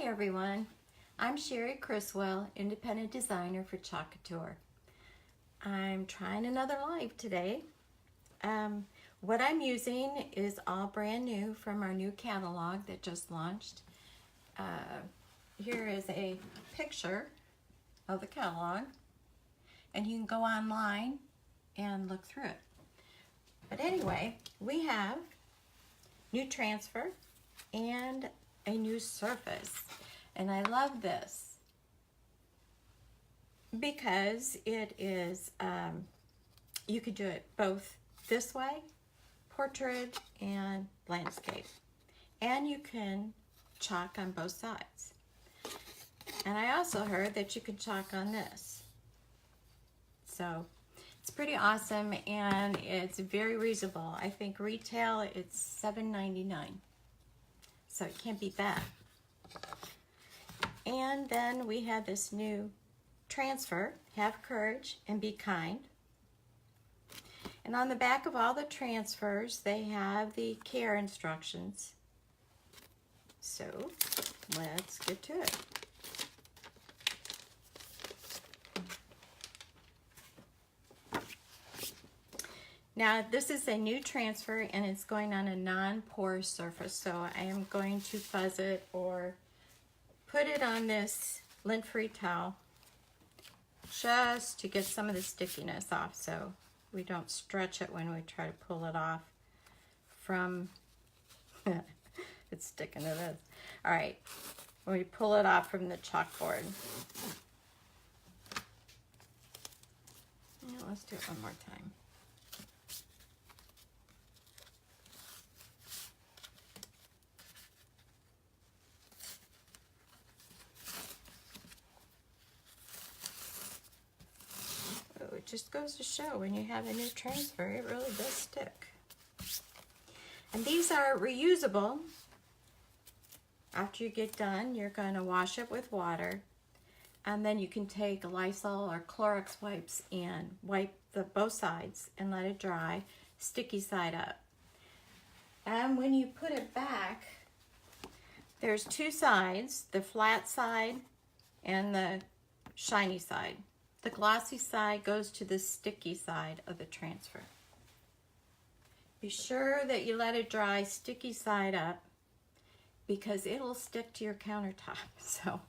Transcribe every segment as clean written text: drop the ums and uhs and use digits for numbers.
Hey everyone, I'm Sherry Criswell, independent designer for Chalk Couture. I'm trying another live today. What I'm using is all brand new from our new catalog that just launched. Here is a picture of the catalog, and you can go online and look through it. But anyway, we have new transfer and a new surface, and I love this because it is you could do it both this way, portrait and landscape, and you can chalk on both sides. And I also heard that you could chalk on this, so it's pretty awesome, and it's very reasonable. I think retail it's $7.99. So it can't beat that. And then we have this new transfer, have courage and be kind. And on the back of all the transfers, they have the care instructions. So let's get to it. Now this is a new transfer and it's going on a non-porous surface, so I am going to fuzz it or put it on this lint-free towel just to get some of the stickiness off so we don't stretch it when we try to pull it off from, it's sticking to this. All right, when we pull it off from the chalkboard. Yeah, let's do it one more time. It just goes to show when you have a new transfer, it really does stick. And these are reusable. After you get done, you're going to wash it with water, and then you can take Lysol or Clorox wipes and wipe both sides and let it dry, sticky side up. And when you put it back, there's two sides, the flat side and the shiny side. The glossy side goes to the sticky side of the transfer. Be sure that you let it dry sticky side up because it'll stick to your countertop, so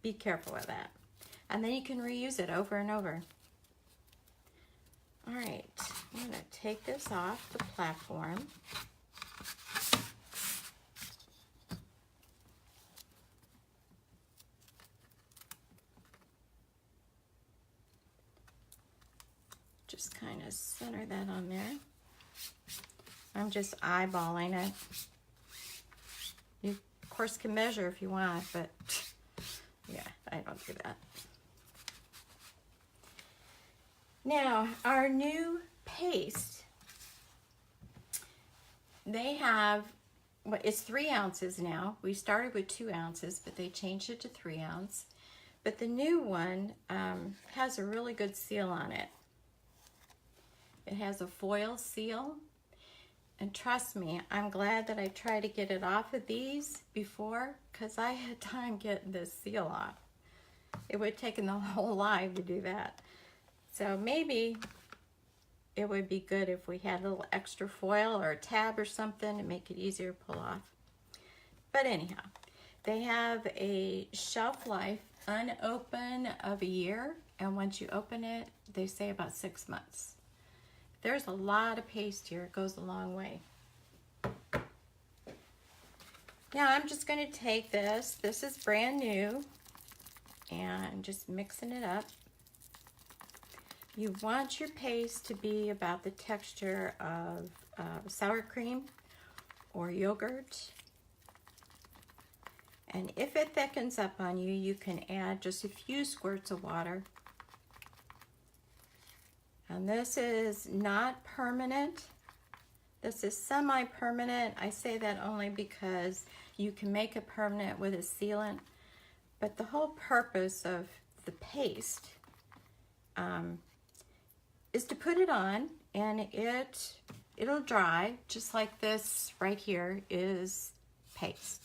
be careful with that. And then you can reuse it over and over. All right, I'm gonna take this off the platform. Just kind of center that on there. I'm just eyeballing it. You, of course, can measure if you want, but yeah, I don't do that. Now, our new paste, they have, well, it's 3 ounces now. We started with 2 ounces, but they changed it to 3 ounce. But the new one has a really good seal on it. It has a foil seal, and trust me, I'm glad that I tried to get it off of these before, because I had time getting this seal off. It would have taken the whole live to do that. So maybe it would be good if we had a little extra foil or a tab or something to make it easier to pull off. But anyhow, they have a shelf life unopened of a year, and once you open it, they say about 6 months. There's a lot of paste here. It goes a long way. Now I'm just going to take this. This is brand new. And I'm just mixing it up. You want your paste to be about the texture of sour cream or yogurt. And if it thickens up on you, you can add just a few squirts of water. And this is not permanent. This is semi-permanent. I say that only because you can make it permanent with a sealant. But the whole purpose of the paste is to put it on, and it'll dry just like this right here is paste.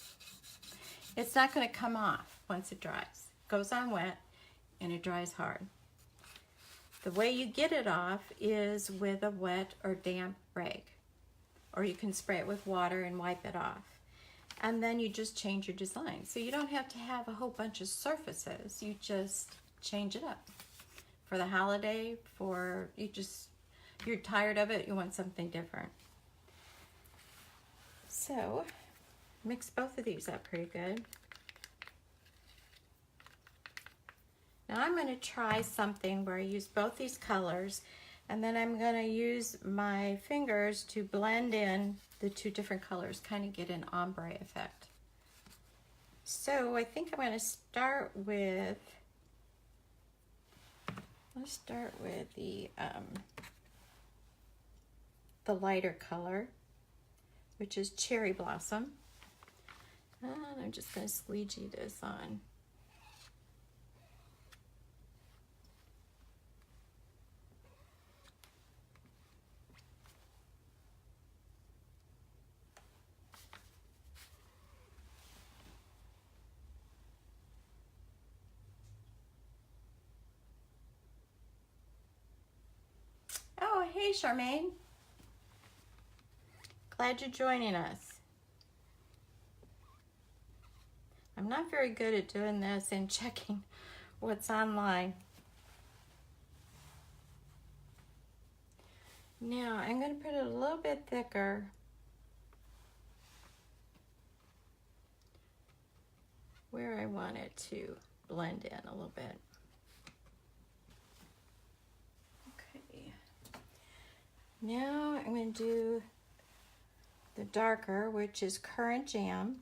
It's not going to come off once it dries. It goes on wet and it dries hard. The way you get it off is with a wet or damp rag. Or you can spray it with water and wipe it off. And then you just change your design. So you don't have to have a whole bunch of surfaces. You just change it up. For the holiday, you're tired of it, you want something different. So, mix both of these up pretty good. Now I'm going to try something where I use both these colors, and then I'm going to use my fingers to blend in the two different colors, kind of get an ombre effect. So I think I'm going to start with, let's start with the lighter color, which is Cherry Blossom. And I'm just going to squeegee this on. Oh, hey Charmaine. Glad you're joining us. I'm not very good at doing this and checking what's online. Now I'm going to put it a little bit thicker. Where I want it to blend in a little bit. Okay. Now I'm going to do the darker, which is Currant Jam.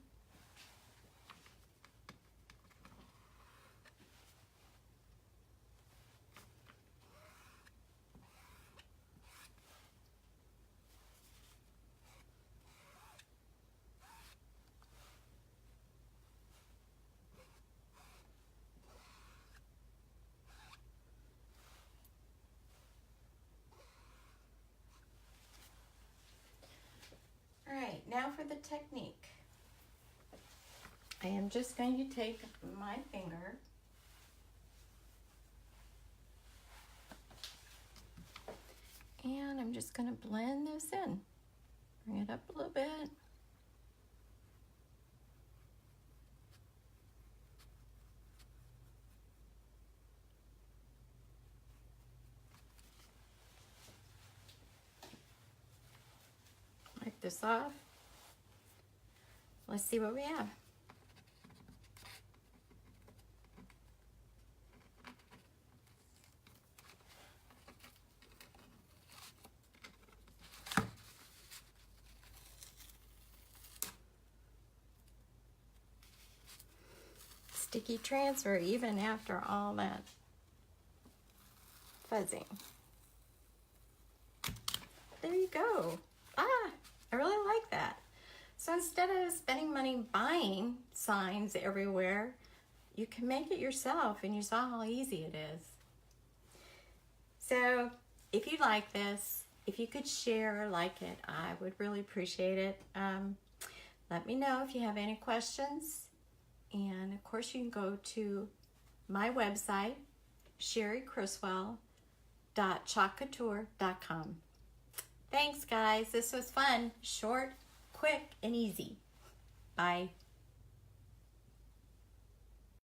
All right, now for the technique. I am just going to take my finger and I'm just going to blend this in. Bring it up a little bit. Wipe this off. Let's see what we have. Sticky transfer even after all that fuzzing. There you go. I really like that. So instead of spending money buying signs everywhere, you can make it yourself, and you saw how easy it is. So if you like this, if you could share or like it, I would really appreciate it. Let me know if you have any questions. And of course you can go to my website, sherrycriswell.chalkcouture.com. Thanks guys, this was fun, short, quick, and easy. Bye.